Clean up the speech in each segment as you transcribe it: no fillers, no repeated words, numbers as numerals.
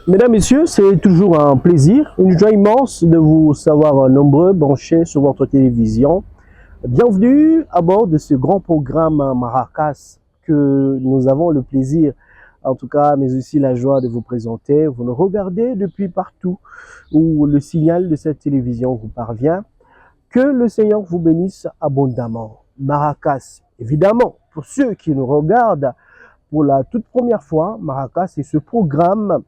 Mesdames, Messieurs, c'est toujours un plaisir, une joie immense de vous savoir nombreux branchés sur votre télévision. Bienvenue à bord de ce grand programme Maracas que nous avons le plaisir, en tout cas, mais aussi la joie de vous présenter. Vous nous regardez depuis partout où le signal de cette télévision vous parvient. Que le Seigneur vous bénisse abondamment. Maracas, évidemment, pour ceux qui nous regardent pour la toute première fois, Maracas, c'est ce programme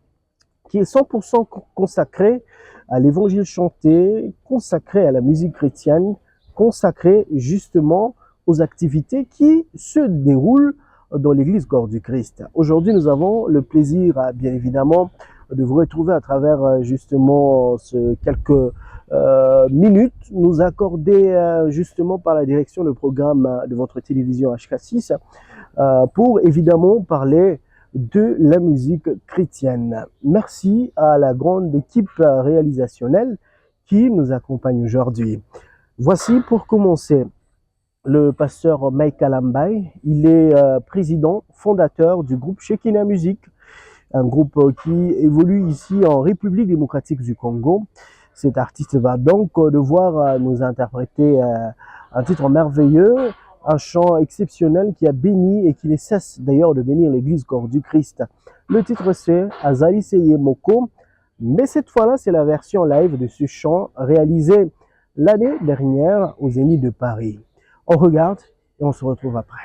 qui est 100% consacré à l'évangile chanté, consacré à la musique chrétienne, consacré justement aux activités qui se déroulent dans l'église Corps du Christ. Aujourd'hui, nous avons le plaisir, bien évidemment, de vous retrouver à travers justement ce quelques minutes, nous accorder justement par la direction le programme de votre télévision HK6 pour évidemment parler de la musique chrétienne. Merci à la grande équipe réalisationnelle qui nous accompagne aujourd'hui. Voici pour commencer le pasteur Mike Kalambai. Il est président fondateur du groupe Shekinah Music, un groupe qui évolue ici en République démocratique du Congo. Cet artiste va donc devoir nous interpréter un titre merveilleux, un chant exceptionnel qui a béni et qui ne cesse d'ailleurs de bénir l'église Corps du Christ. Le titre c'est Azali Seye Moko, mais cette fois-là c'est la version live de ce chant réalisé l'année dernière au Zénith de Paris. On regarde et on se retrouve après.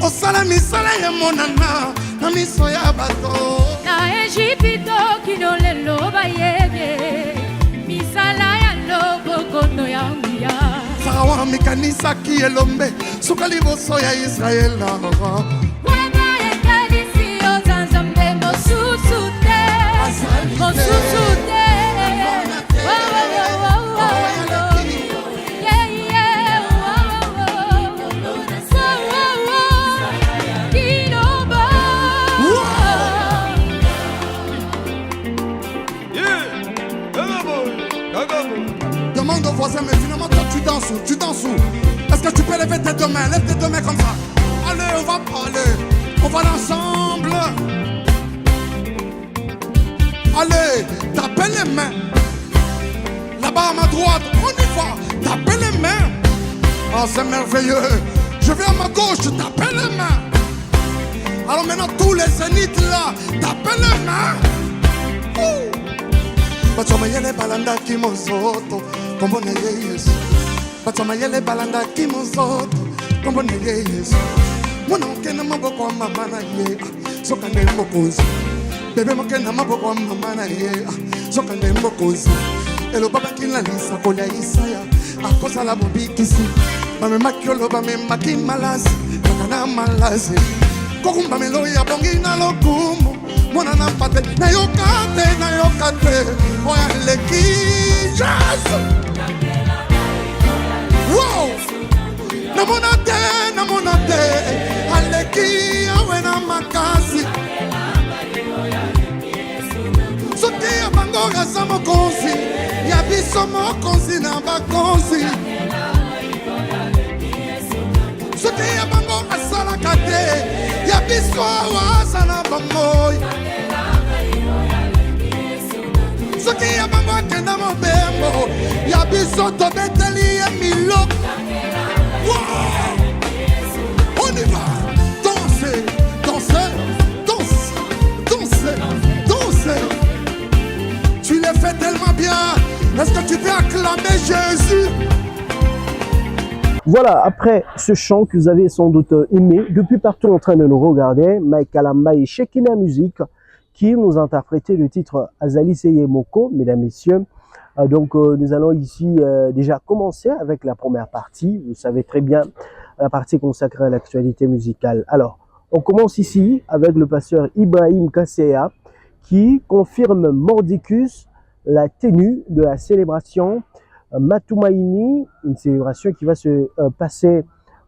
Osala misala ya monana na miso ya bato na Ejipito kinolelo bayege misala ya lobokono ya mia Farawa mikanisa ki elombe suka liboso ya Israel na wana ekalisi ozanzambe mosusute Demande au voisin, mais finalement toi tu danses où? Est-ce que tu peux lever tes deux mains? Lève tes deux mains comme ça. Allez, on va parler, on va l'ensemble. Allez, tapez les mains. Là-bas à ma droite, on y va. Tapez les mains. Oh, c'est merveilleux. Je vais à ma gauche, tapez les mains. Alors maintenant tous les zéniths là, tapez les mains. Bachomayele balanda kimosoto, kombone yesu. Bachomayele balanda kimosoto, kombone yesu. Mwana mkena maboko wa mama na ye, soka ne mokozi. Bebe mkena maboko wa mama na ye, soka ne mokozi. Elo baba kila lisa koля Isaya, akosa la bobikisi. Mame makiolo bame makimalasi, nakana malasi. Kokumba melo ya bongi na lokumu. Mwana na pate, na yokate, oya leki jazz. Wow! Namona te, aleki awe na makasi. Soki ya bango rasa mokonzi, ya biso mokonzi na bakonzi. Soki ya bango asala kate, ya biso wasa na bangoy. Soki ya bango akenda mobembo, ya biso tobeteli ya milo. Wow! On y va! Dansez, dansez, dansez, dansez, dansez. Tu les fais tellement bien. Est-ce que tu peux acclamer Jésus? Voilà, après ce chant que vous avez sans doute aimé, depuis partout en train de nous regarder, Mike Kalambai et Shekinah Music, qui nous a interprété le titre Azali Seyemoko, mesdames, messieurs. Donc nous allons ici déjà commencer avec la première partie. Vous savez très bien, la partie consacrée à l'actualité musicale. Alors, on commence ici avec le pasteur Ibrahim Kasseya qui confirme mordicus la tenue de la célébration Matumaini, une célébration qui va se passer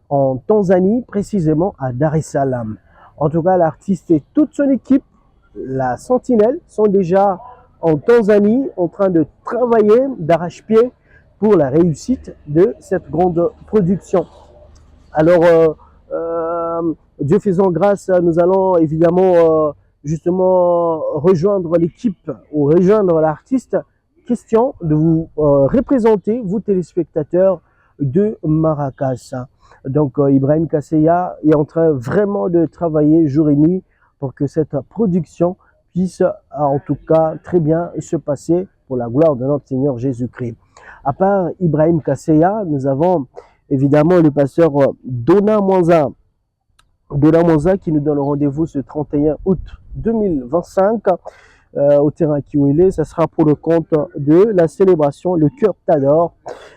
en Tanzanie, précisément à Dar es Salaam. En tout cas, l'artiste et toute son équipe, la Sentinelle, sont déjà en Tanzanie en train de travailler d'arrache-pied pour la réussite de cette grande production. Alors, Dieu faisant grâce, nous allons évidemment justement rejoindre l'équipe ou rejoindre l'artiste. Question de vous représenter, vous téléspectateurs de Maracas. Donc Ibrahim Kasseya est en train vraiment de travailler jour et nuit pour que cette production puisse en tout cas très bien se passer pour la gloire de notre Seigneur Jésus-Christ. À part Ibrahim Kasseya, nous avons évidemment le pasteur Dona Mwanza. Dona Mwanza qui nous donne rendez-vous ce 31 août 2025 au terrain Kiwele. Ça sera pour le compte de la célébration Le Cœur t'adore.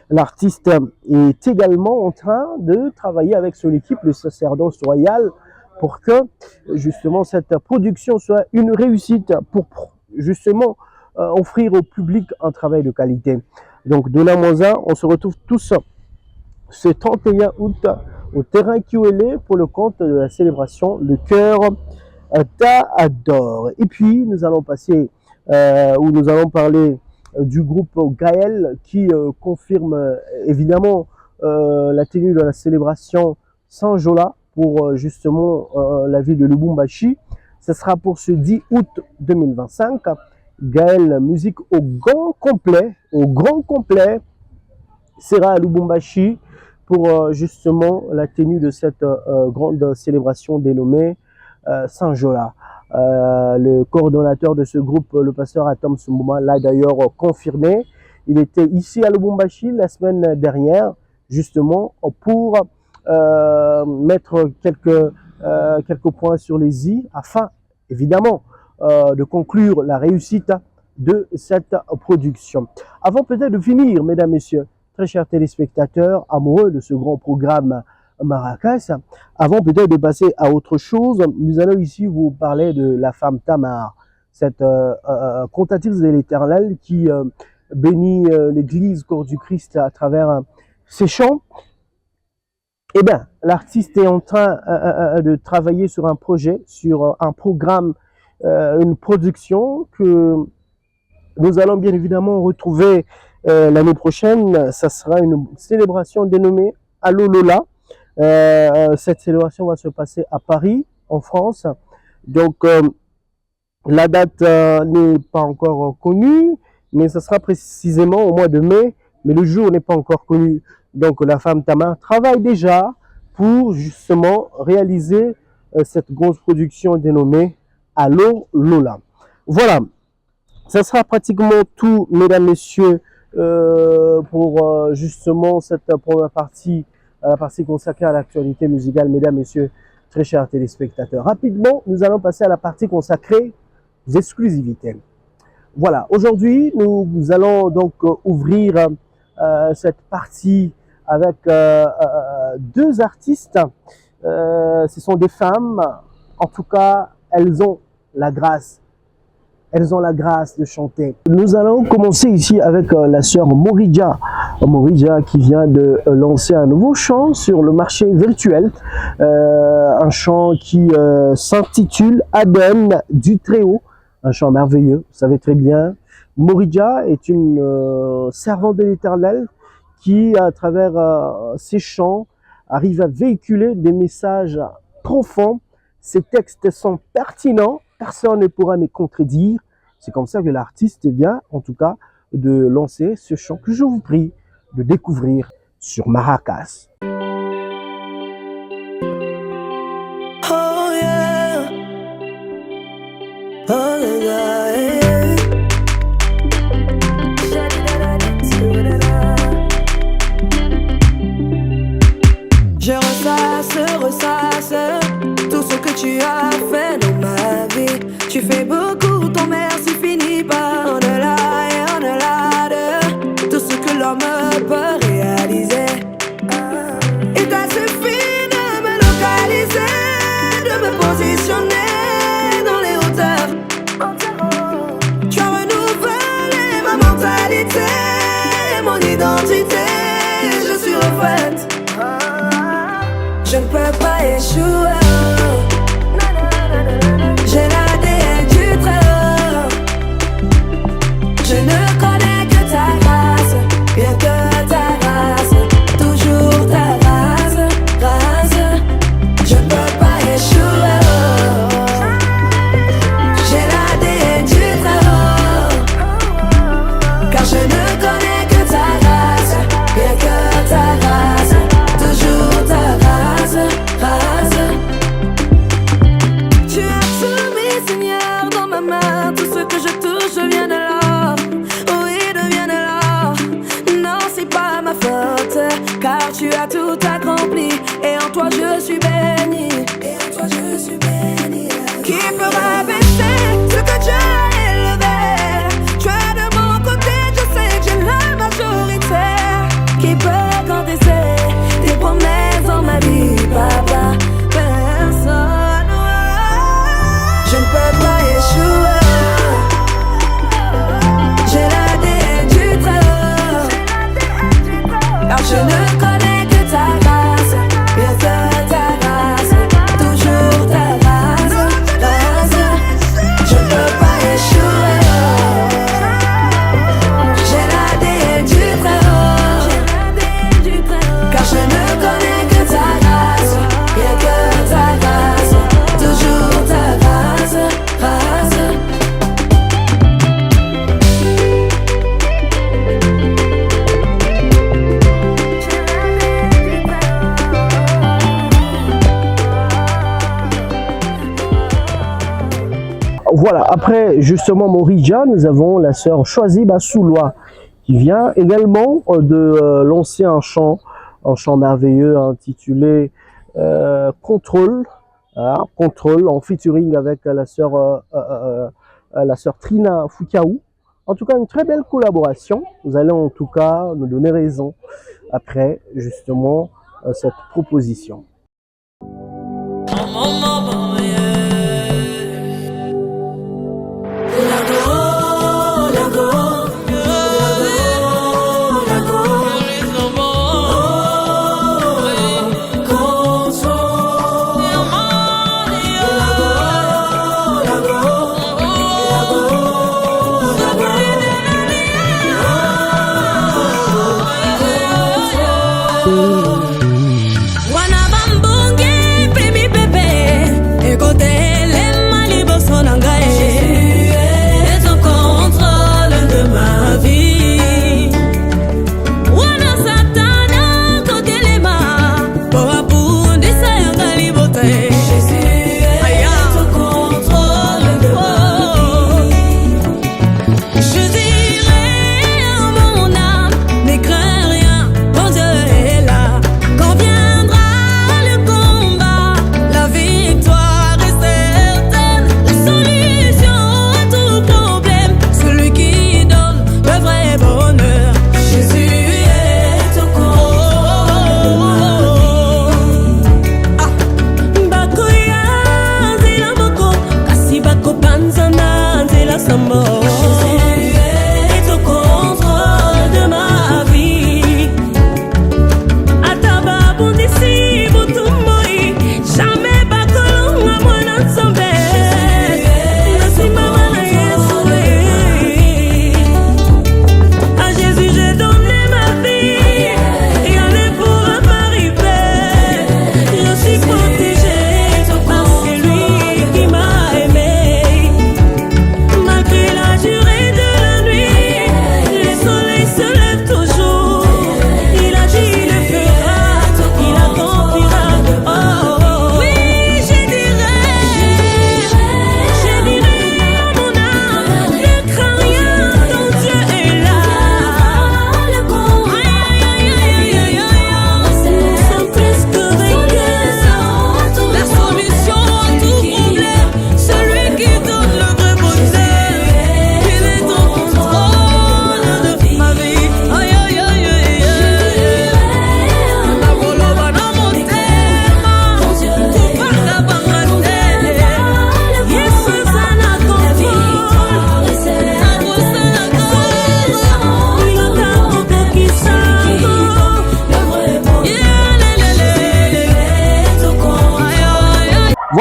L'artiste est également en train de travailler avec son équipe, le sacerdoce royal, pour que justement cette production soit une réussite, pour justement offrir au public un travail de qualité. Donc Dona Mwanza, on se retrouve tous ce 31 août au terrain Kiwele pour le compte de la célébration Le Cœur t'adore. Et puis nous allons passer où nous allons parler du groupe Gaël qui confirme évidemment la tenue de la célébration Saint-Jola pour justement la ville de Lubumbashi. Ce sera pour ce 10 août 2025. Gaël musique au grand complet sera à Lubumbashi pour justement la tenue de cette grande célébration dénommée Saint-Jola. Le coordonnateur de ce groupe, le pasteur Atom Sumbuma, l'a d'ailleurs confirmé. Il était ici à Lubumbashi la semaine dernière, justement pour mettre quelques points sur les i, afin évidemment de conclure la réussite de cette production. Avant peut-être de finir, mesdames, messieurs, très chers téléspectateurs, amoureux de ce grand programme Maracas, avant peut-être de passer à autre chose, nous allons ici vous parler de la femme Tamar, cette cantatrice de l'Éternel qui bénit l'Église Corps du Christ à travers ses chants. Eh bien, l'artiste est en train de travailler sur un projet, sur un programme, une production que nous allons bien évidemment retrouver l'année prochaine. Ça sera une célébration dénommée Allo Lola. Cette célébration va se passer à Paris, en France. Donc, la date n'est pas encore connue, mais ça sera précisément au mois de mai, mais le jour n'est pas encore connu. Donc, la femme Tamar travaille déjà pour justement réaliser cette grosse production dénommée Allo Lola. Voilà, ça sera pratiquement tout, mesdames, messieurs, pour justement cette première partie, la partie consacrée à l'actualité musicale, mesdames, messieurs, très chers téléspectateurs. Rapidement, nous allons passer à la partie consacrée aux exclusivités. Voilà, aujourd'hui, nous allons donc ouvrir cette partie avec deux artistes. Ce sont des femmes, en tout cas, elles ont la grâce. Elles ont la grâce de chanter. Nous allons commencer ici avec la sœur Moridja. Moridja qui vient de lancer un nouveau chant sur le marché virtuel. Un chant qui s'intitule Aden du Très-Haut. Un chant merveilleux, vous savez très bien. Moridja est une servante de l'Éternel qui, à travers ses chants, arrive à véhiculer des messages profonds. Ces textes sont pertinents. Personne ne pourra me contredire. C'est comme ça que l'artiste vient, en tout cas, de lancer ce chant que je vous prie de découvrir sur Maracas. Oh yeah. Oh yeah, yeah. Je ressasse tout ce que tu as fait dans ma vie. Tu fais beaucoup soit réalisé. Il t'a suffi de me localiser, de me positionner dans les hauteurs. Tu as renouvelé ma mentalité, mon identité, je suis refaite. Je ne peux pas échouer. J'ai l'ADN du Très-Haut. Je ne connais que ta race, bien que ta race, toujours ta race, race. Je ne peux pas échouer. J'ai l'ADN du Très-Haut. Car je ne connais que ta race, bien que ta race, toujours ta race, race. Tu as soumis, Seigneur, dans ma main. Tout ce que je touche devient de l'or. Oui, devient de l'or. Non, c'est pas ma faute, car tu as tout accompli. Et en toi je suis béni. Et en toi je suis béni. Qui peut rabaisser ce que Dieu a élevé? Tu es de mon côté, je sais que j'ai la majorité. Qui peut contester tes promesses dans ma vie, papa? Personne. Je ne peux pas échouer. J'ai l'ADN du Très-Haut. Car je ne connais que ta race, bien que ta race, toujours ta race, race. Je ne peux pas échouer. J'ai l'ADN du Très-Haut. Car je ne connais que ta race, bien que ta race, toujours ta race, race. Voilà, après justement Morija, nous avons la sœur Choisiba Soulois qui vient également de l'ancien chant, un chant merveilleux intitulé Contrôle, hein, Contrôle, en featuring avec la sœur Trina Fukaou. En tout cas, une très belle collaboration. Vous allez en tout cas nous donner raison après justement cette proposition. Je dirais à mon âme, ne crains rien, mon Dieu est là.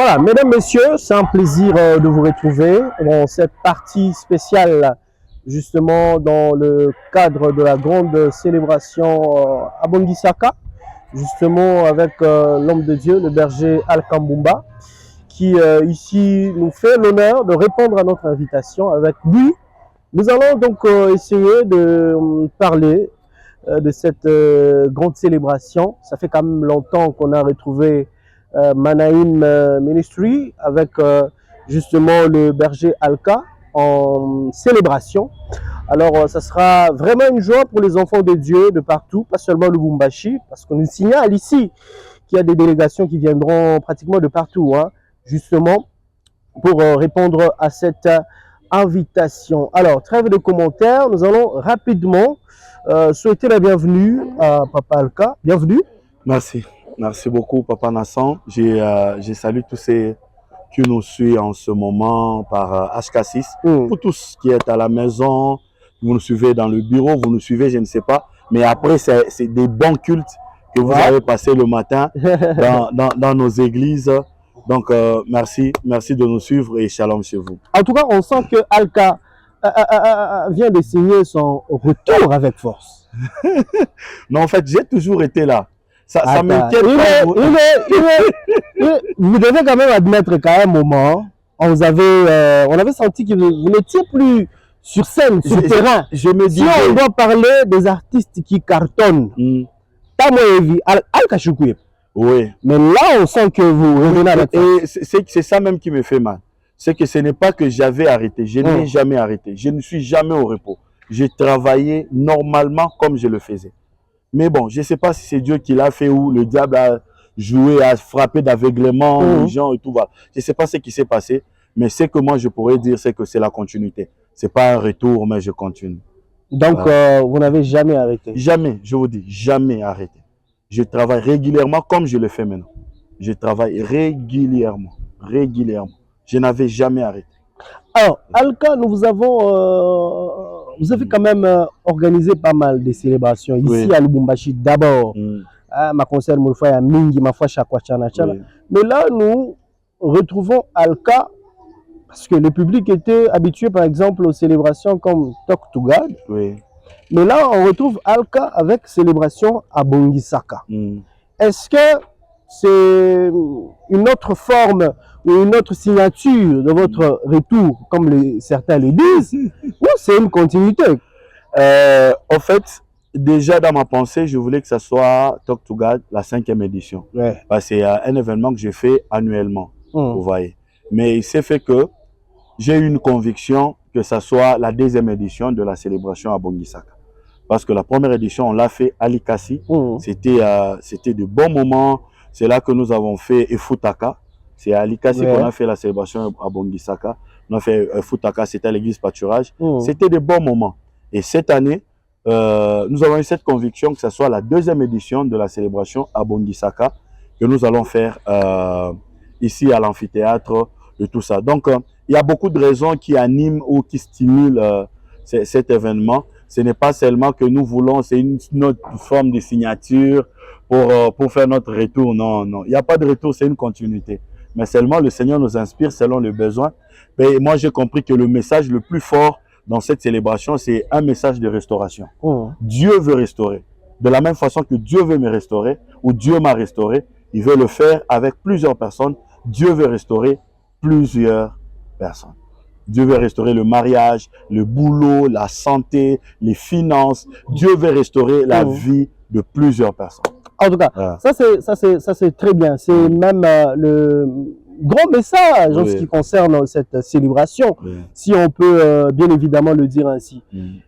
Voilà, mesdames, messieurs, c'est un plaisir de vous retrouver dans cette partie spéciale, justement dans le cadre de la grande célébration à Bongisaka, justement avec l'homme de Dieu, le berger Al Kambumba, qui ici nous fait l'honneur de répondre à notre invitation. Avec lui, nous allons donc essayer de parler de cette grande célébration. Ça fait quand même longtemps qu'on a retrouvé Manaim Ministry avec justement le berger Alka en célébration. Alors ça sera vraiment une joie pour les enfants de Dieu de partout, pas seulement le Lubumbashi, parce qu'on nous signale ici qu'il y a des délégations qui viendront pratiquement de partout, hein, justement pour répondre à cette invitation. Alors, trêve de commentaires, nous allons rapidement souhaiter la bienvenue à Papa Alka. Bienvenue. Merci. Merci beaucoup, Papa Nassan. J'ai salué tous ceux qui nous suivent en ce moment par HK6. Pour tous qui êtes à la maison, vous nous suivez dans le bureau, vous nous suivez, je ne sais pas. Mais après, c'est des bons cultes que vous avez passé le matin dans nos églises. Donc, merci de nous suivre et shalom chez vous. En tout cas, on sent que Alka vient de signer son retour avec force. Non, en fait, j'ai toujours été là. Ça m'inquiète pas. Vous devez quand même admettre qu'à un moment, on avait senti que vous n'étiez plus sur scène, sur le terrain. Je me dis. Si on doit parler des artistes qui cartonnent, pas moi, Alka Choukouyep. Oui. Mais là, on sent que vous revenez avec ça. Et c'est ça même qui me fait mal. C'est que ce n'est pas que j'avais arrêté. Je n'ai jamais arrêté. Je ne suis jamais au repos. J'ai travaillé normalement comme je le faisais. Mais bon, je ne sais pas si c'est Dieu qui l'a fait ou le diable a joué, a frappé d'aveuglement les gens et tout. Voilà. Je ne sais pas ce qui s'est passé. Mais ce que moi, je pourrais dire, c'est que c'est la continuité. Ce n'est pas un retour, mais je continue. Donc, vous n'avez jamais arrêté? Jamais, je vous dis, jamais arrêté. Je travaille régulièrement comme je le fais maintenant. Je travaille régulièrement. Je n'avais jamais arrêté. Alors, Alka, vous avez quand même organisé pas mal de célébrations ici à Lubumbashi d'abord. Ma concert Moulfaya Mingi, ma foi Chakwachana. Mais là, nous retrouvons Alka parce que le public était habitué, par exemple, aux célébrations comme Talk to God. Oui. Mais là, on retrouve Alka avec célébration à Bongisaka. Est-ce que c'est une autre forme ou une autre signature de votre retour, comme certains le disent, ou c'est une continuité? En fait, déjà dans ma pensée, je voulais que ça soit Talk to God, la 5e édition. Ouais. C'est un événement que je fais annuellement, vous voyez. Mais il s'est fait que j'ai eu une conviction que ça soit la 2e édition de la célébration à Bongisaka. Parce que la première édition, on l'a fait à Likasi. C'était de bons moments. C'est là que nous avons fait Efutaka. C'est à Likasi qu'on a fait la célébration à Bongisaka. On a fait Efutaka, c'était à l'église Pâturage. C'était de bons moments. Et cette année, nous avons eu cette conviction que ce soit la 2e édition de la célébration à Bongisaka que nous allons faire ici à l'amphithéâtre et tout ça. Donc, il y a beaucoup de raisons qui animent ou qui stimulent cet événement. Ce n'est pas seulement que nous voulons, c'est une autre forme de signature pour faire notre retour. Non, non. Il n'y a pas de retour, c'est une continuité. Mais seulement le Seigneur nous inspire selon le besoin. Et moi, j'ai compris que le message le plus fort dans cette célébration, c'est un message de restauration. Dieu veut restaurer. De la même façon que Dieu veut me restaurer, ou Dieu m'a restauré, il veut le faire avec plusieurs personnes. Dieu veut restaurer plusieurs personnes. Dieu veut restaurer le mariage, le boulot, la santé, les finances. Dieu veut restaurer la vie de plusieurs personnes. En tout cas, ça c'est très bien. C'est même le grand message en ce qui concerne cette célébration, si on peut bien évidemment le dire ainsi.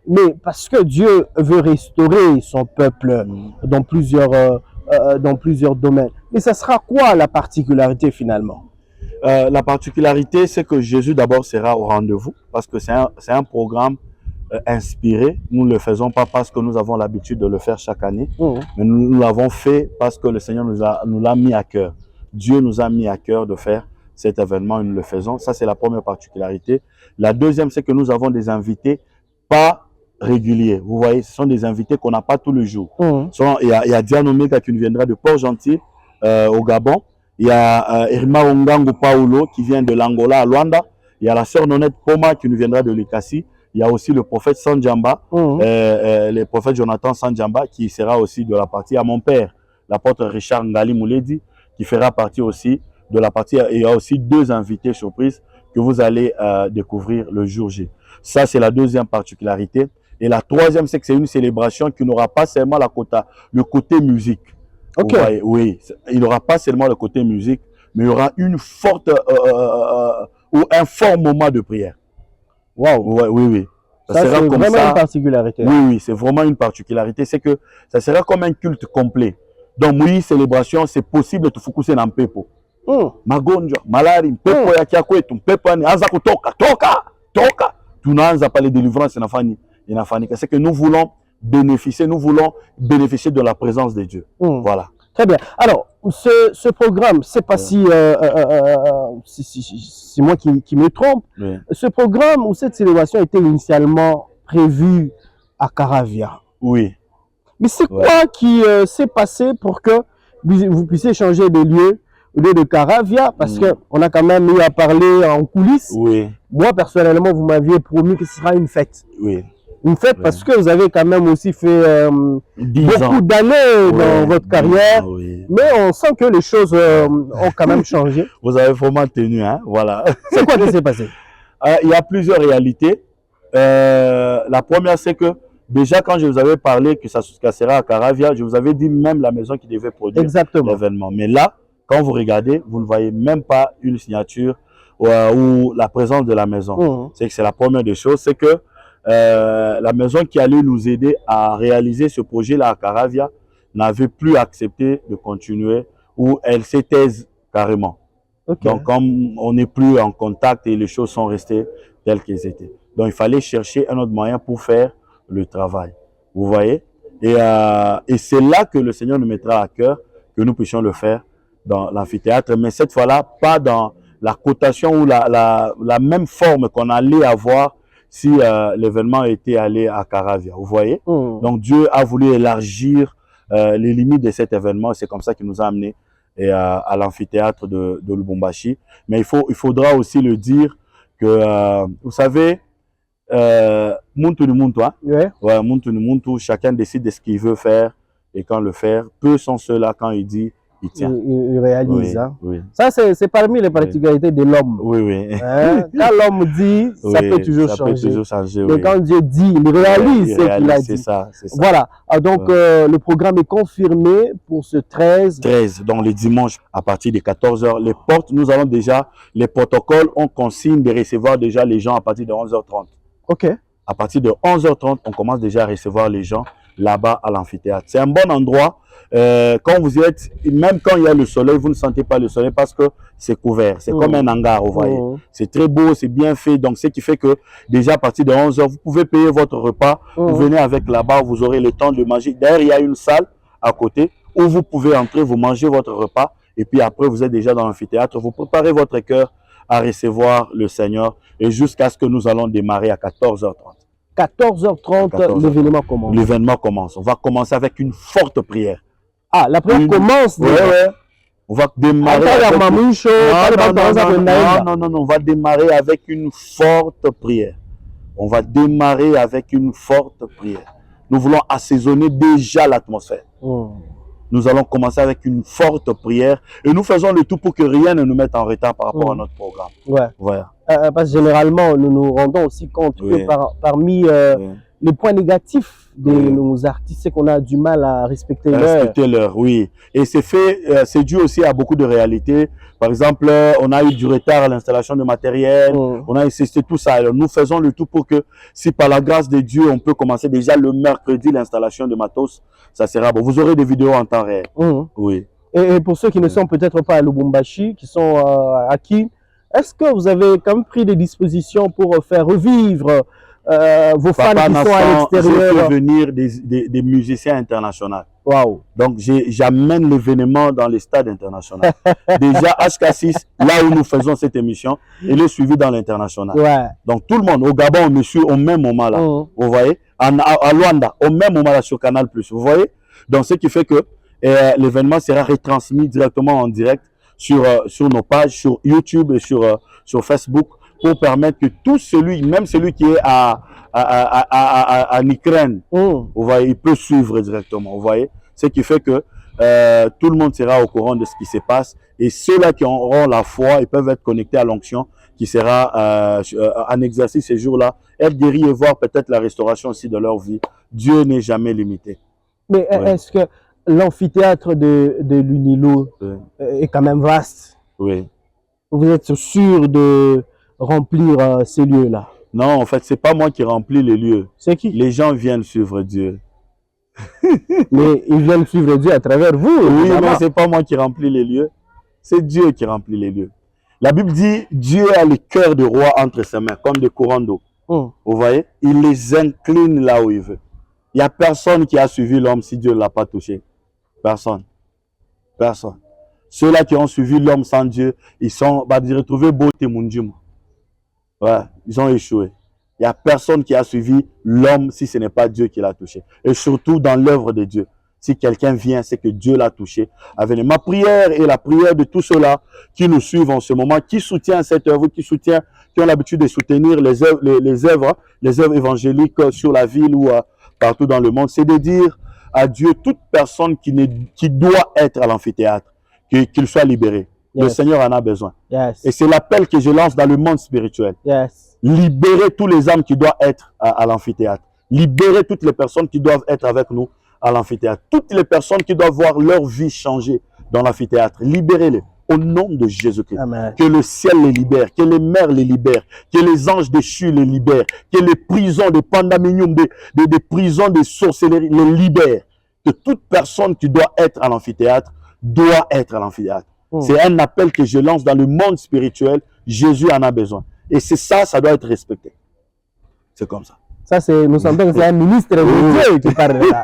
Mais parce que Dieu veut restaurer son peuple dans plusieurs domaines. Mais ça sera quoi la particularité finalement? La particularité, c'est que Jésus d'abord sera au rendez-vous parce que c'est un programme inspiré. Nous ne le faisons pas parce que nous avons l'habitude de le faire chaque année, mais nous l'avons fait parce que le Seigneur nous l'a mis à cœur. Dieu nous a mis à cœur de faire cet événement et nous le faisons. Ça, c'est la première particularité. La deuxième, c'est que nous avons des invités pas réguliers. Vous voyez, ce sont des invités qu'on n'a pas tous les jours. Il y a Diane Omega qui nous viendra de Port-Gentil au Gabon. Il y a Irma Ongango Paulo qui vient de l'Angola à Luanda. Il y a la sœur Nonette Poma qui nous viendra de l'Ekassi. Il y a aussi le prophète Sanjamba, le prophète Jonathan Sanjamba qui sera aussi de la partie. À mon père, l'apôtre Richard Ngali Mouledi qui fera partie aussi de la partie. Et il y a aussi 2 invités surprises que vous allez découvrir le jour J. Ça, c'est la deuxième particularité. Et la troisième, c'est que c'est une célébration qui n'aura pas seulement le côté musique. Ok. Voyez, oui, il n'aura pas seulement le côté musique, mais il y aura une forte ou un fort moment de prière. Waouh. Ouais, oui, oui. Ça, c'est vraiment une particularité. Oui, oui, c'est vraiment une particularité. C'est que ça sera comme un culte complet. Donc, oui, célébration, c'est possible de te focuser dans pepo. Magonjo, malari, pepo ya kiakwetu, pepo ya anza kutoka, toka. Tunaanza pas les délivrances na fani. C'est que nous voulons bénéficier de la présence de Dieu. Voilà. Très bien. Alors, ce programme, c'est pas si moi qui me trompe. Oui. Ce programme ou cette célébration était initialement prévue à Caravia. Oui. Mais c'est quoi qui s'est passé pour que vous puissiez changer de lieu au lieu de Caravia? Parce qu'on a quand même eu à parler en coulisses. Oui. Moi, personnellement, vous m'aviez promis que ce sera une fête. Oui. Une fête parce que vous avez quand même aussi fait beaucoup d'années dans votre carrière. Oui. Mais on sent que les choses ont quand même changé. Vous avez vraiment tenu, hein? Voilà. C'est quoi qui s'est passé? Il y a plusieurs réalités. La première, c'est que déjà, quand je vous avais parlé que ça se cassera à Caravia, je vous avais dit même la maison qui devait produire l'événement. Mais là, quand vous regardez, vous ne voyez même pas une signature ou la présence de la maison. C'est que c'est la première des choses. C'est que la maison qui allait nous aider à réaliser ce projet-là à Caravia n'avait plus accepté de continuer ou elle s'est taise carrément. Okay. Donc, comme on n'est plus en contact et les choses sont restées telles qu'elles étaient. Donc, il fallait chercher un autre moyen pour faire le travail. Vous voyez? Et c'est là que le Seigneur nous mettra à cœur que nous puissions le faire dans l'amphithéâtre. Mais cette fois-là, pas dans la cotation ou la même forme qu'on allait avoir si l'événement était allé à Caravia. Vous voyez? Donc, Dieu a voulu élargir les limites de cet événement. C'est comme ça qu'il nous a amenés à l'amphithéâtre de Lubumbashi. Mais il faudra aussi le dire que, vous savez, muntu ni muntu, hein? Ouais, muntu ni muntu, chacun décide de ce qu'il veut faire et quand le faire. Peu sont ceux-là quand il dit, il tient. Il réalise. Oui, hein? Oui. Ça, c'est parmi les particularités de l'homme. Oui, oui. Hein? Quand l'homme dit, ça peut toujours changer. Mais quand Dieu dit, il réalise ce qu'il a dit. C'est ça. Voilà. Donc, le programme est confirmé pour ce 13. 13, donc le dimanche, à partir de 14 h. Les portes, nous avons déjà, les protocoles ont consigne de recevoir déjà les gens à partir de 11 h 30. OK. À partir de 11 h 30, on commence déjà à recevoir les gens là-bas à l'amphithéâtre. C'est un bon endroit. Quand vous y êtes, même quand il y a le soleil, vous ne sentez pas le soleil parce que c'est couvert. C'est comme un hangar, vous voyez. C'est très beau, c'est bien fait. Donc, ce qui fait que déjà à partir de 11 h, vous pouvez payer votre repas. Vous venez avec là-bas, vous aurez le temps de manger. D'ailleurs, il y a une salle à côté où vous pouvez entrer, vous mangez votre repas. Et puis après, vous êtes déjà dans l'amphithéâtre. Vous préparez votre cœur à recevoir le Seigneur et jusqu'à ce que nous allons démarrer à 14 h 30. 14 h 30, l'événement commence. L'événement commence. On va commencer avec une forte prière. Ah, la prière commence déjà. Ouais. On va démarrer. Non, on va démarrer avec une forte prière. On va démarrer avec une forte prière. Nous voulons assaisonner déjà l'atmosphère. Nous allons commencer avec une forte prière et nous faisons le tout pour que rien ne nous mette en retard par rapport à notre programme. Ouais. Voilà. Parce que généralement, nous nous rendons aussi compte que parmi les points négatifs de nos artistes, c'est qu'on a du mal à respecter l'heure. Respecter l'heure, oui. Et c'est dû aussi à beaucoup de réalités. Par exemple, on a eu du retard à l'installation de matériel, on a insisté tout ça. Alors, nous faisons le tout pour que, si par la grâce de Dieu, on peut commencer déjà le mercredi l'installation de matos, ça sera bon. Vous aurez des vidéos en temps réel. Oui. Et pour ceux qui ne sont peut-être pas à Lubumbashi, qui sont à Kin, est-ce que vous avez quand même pris des dispositions pour faire revivre vos fans qui sont à l'extérieur? J'ai fait venir des musiciens internationaux. Wow. Donc, j'amène l'événement dans les stades internationaux. Déjà, HK6, là où nous faisons cette émission, il est suivi dans l'international. Ouais. Donc, tout le monde, au Gabon, on me suit au même moment là. Vous voyez? À Luanda, au même moment là sur Canal+. Vous voyez? Donc, ce qui fait que l'événement sera retransmis directement en direct sur nos pages, sur YouTube et sur Facebook, pour permettre que tout celui, même celui qui est en Ukraine, vous voyez, il peut suivre directement, vous voyez. Ce qui fait que tout le monde sera au courant de ce qui se passe, et ceux-là qui auront la foi, ils peuvent être connectés à l'onction qui sera en exercice ces jours-là, être guéris et voir peut-être la restauration aussi de leur vie. Dieu n'est jamais limité. Mais est-ce que l'amphithéâtre de l'Unilo est quand même vaste? Oui. Vous êtes sûr de remplir ces lieux-là? Non, en fait, c'est pas moi qui remplis les lieux. C'est qui? Les gens viennent suivre Dieu. Mais ils viennent suivre Dieu à travers vous. Oui, mais c'est pas moi qui remplis les lieux. C'est Dieu qui remplit les lieux. La Bible dit, Dieu a le cœur du roi entre ses mains, comme des courants d'eau. Vous voyez? Il les incline là où il veut. Il n'y a personne qui a suivi l'homme si Dieu ne l'a pas touché. Personne. Personne. Ceux-là qui ont suivi l'homme sans Dieu, ils sont, retrouver beauté mundium. Ouais, ils ont échoué. Il n'y a personne qui a suivi l'homme si ce n'est pas Dieu qui l'a touché. Et surtout dans l'œuvre de Dieu. Si quelqu'un vient, c'est que Dieu l'a touché. Avec ma prière et la prière de tous ceux-là qui nous suivent en ce moment, qui soutiennent cette œuvre, qui ont l'habitude de soutenir les œuvres évangéliques sur la ville ou partout dans le monde, c'est de dire à Dieu, toute personne qui doit être à l'amphithéâtre, qu'il soit libéré. Yes. Le Seigneur en a besoin. Yes. Et c'est l'appel que je lance dans le monde spirituel. Yes. Libérer tous les âmes qui doivent être à l'amphithéâtre. Libérer toutes les personnes qui doivent être avec nous à l'amphithéâtre. Toutes les personnes qui doivent voir leur vie changer dans l'amphithéâtre. Libérez-les au nom de Jésus-Christ. Que le ciel les libère, que les mers les libèrent, que les anges déchus les libèrent, que les prisons des pandaminium, des prisons de sorcellerie les libèrent. Que toute personne qui doit être à l'amphithéâtre doit être à l'amphithéâtre. C'est un appel que je lance dans le monde spirituel. Jésus en a besoin. Et c'est ça, ça doit être respecté. C'est comme ça. Ça, nous sentons que c'est un ministre de Dieu qui parle là.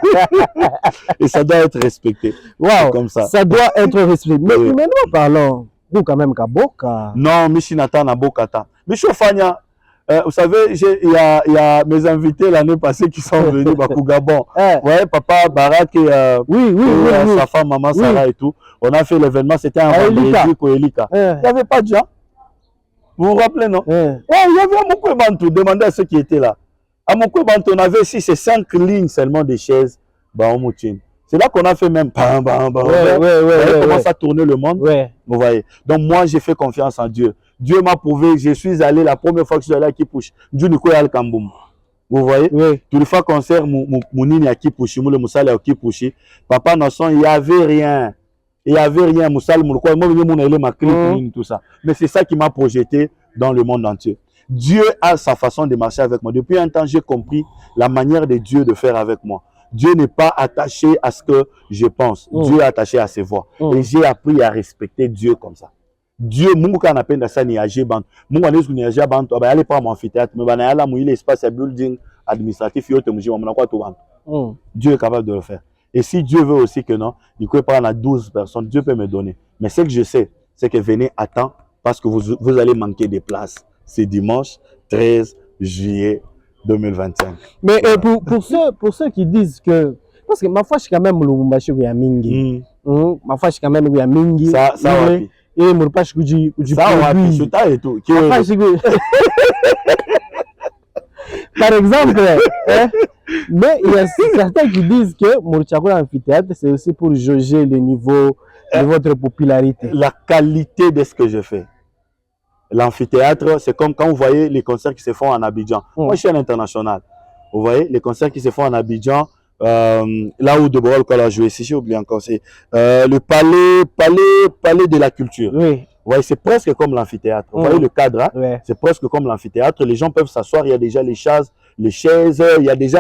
Et ça doit être respecté. Wow, comme ça. Ça doit être respecté. Mais maintenant, parlons. Nous, quand même, Kaboka. Non, Michinata Nabokata. Michou Fania, vous savez, il y a mes invités l'année passée qui sont venus au Gabon. Ouais, papa Barak et, sa femme, maman Sarah et tout. On a fait l'événement, c'était un vendredi au Elika. Il n'y avait pas de gens. Vous vous rappelez, non? Il y avait un Mokwe Bantou. Demandez à ceux qui étaient là. À Mokwe Bantou, on avait 6 et 5 lignes seulement de chaises. C'est là qu'on a fait même commence à tourner le monde. Vous voyez. Donc moi, j'ai fait confiance en Dieu. Dieu m'a prouvé, je suis allé la première fois que je suis allé à Kipush. Dieu ne connaît pas le Kamboum. Vous voyez? Tout le fois concert, Mounini à Kipushi, Moule Moussala à Kipushi. Papa Nasson, il n'y avait rien. Il n'y avait rien. Moussala, moi, tout ça. Mais c'est ça qui m'a projeté dans le monde entier. Dieu a sa façon de marcher avec moi. Depuis un temps, j'ai compris la manière de Dieu de faire avec moi. Dieu n'est pas attaché à ce que je pense. Dieu est attaché à ses voix. Et j'ai appris à respecter Dieu comme ça. Dieu, Mungu kana penda sana ni age band. Mungu anayesu ni age band, aba yale pa amphithéâtre, mais bana yala mu ile espace ya building administratif yote mji mwana kwa to band. Dieu est capable de le faire. Et si Dieu veut aussi que non, il peut prendre à 12 personnes, Dieu peut me donner. Mais ce que je sais, c'est que venez à temps parce que vous allez manquer de place. C'est dimanche 13 juillet 2025. Mais pour ceux qui disent que parce que ma foi je quand même Lubumbashi ya mingi. Ma foi je quand même ya mingi. Ça wapi. Et mon pas kuji ça wapi, chuta et tout. Par exemple, mais il y a certains qui disent que Mourchakula amphithéâtre c'est aussi pour jauger le niveau de votre popularité. La qualité de ce que je fais. L'amphithéâtre, c'est comme quand vous voyez les concerts qui se font en Abidjan. Moi, je suis à l'international. Vous voyez, les concerts qui se font en Abidjan, là où Deborah a joué, si j'ai oublié encore, c'est le palais de la culture. Oui. Vous voyez, c'est presque comme l'amphithéâtre. Vous voyez le cadre, hein? C'est presque comme l'amphithéâtre. Les gens peuvent s'asseoir, il y a déjà les chaises, il y a déjà